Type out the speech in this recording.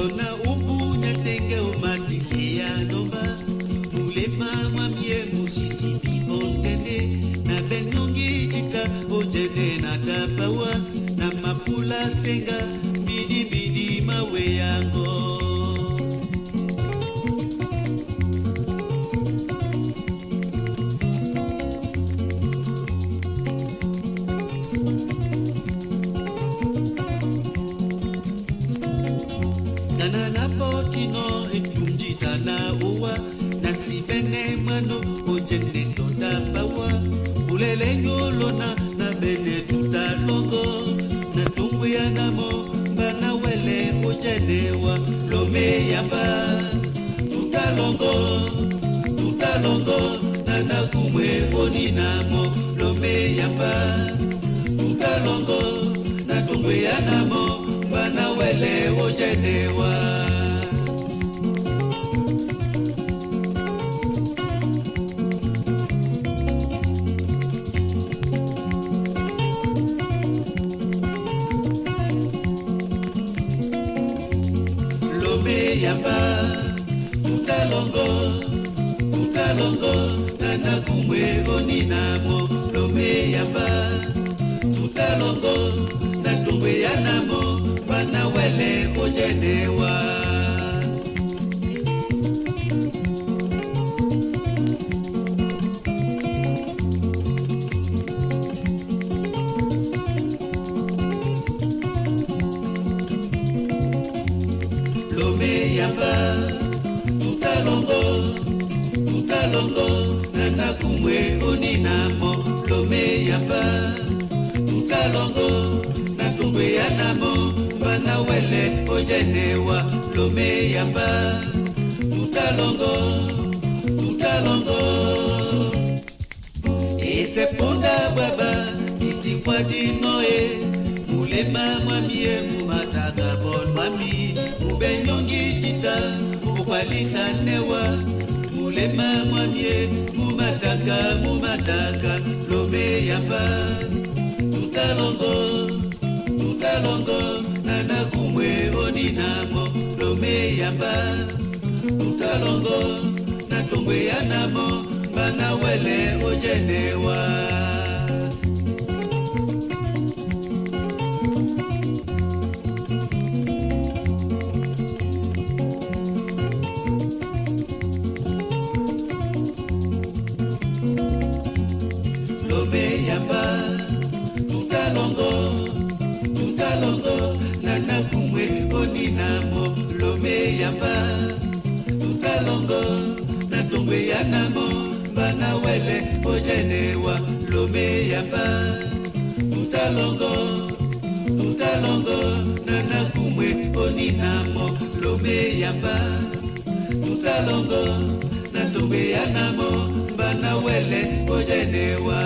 lona upunya tenga umatikia nomba mulema mwamie musisi bibontene na benyongi jika ojene na tapawa na mapula senga bidi bidi mawe yango na potino etunjita na uwa na sibene mano ojende tonda bawa ulele nyolona na bene tuta longo na tungu ya namo bana wele ojenewa lome yamba tuta longo na nakumwe oni namo lome yamba tuta longo na tungu ya namo bana wele ojenewa lome yamba tuta longo na nakumwe oni namo lome yamba tuta longo na tungu ya namo bana wele ojenewa lome yamba tuta longo na nakumwe oni namo lome yamba tuta longo na tungu ya namo bana wele ojenewa lome yamba tuta longo ese ponda baba isi kwa dinoe mulema mwamie mumataga bon mami mubenyongi jita ukwalisa newa mulema mwamie mumataka lome yamba tuta longo na nakumwe oni namo lome yamba tuta longo na tongwe ya namo bana wele ojenewa lome yamba tuta longo na nakumwe oni namo lome yamba tuta longo na tongwe ya namo bana wele ojenewa lome yamba tuta longo na nakumwe oni namo lome yamba tuta longo na tongwe ya namo bana wele ojenewa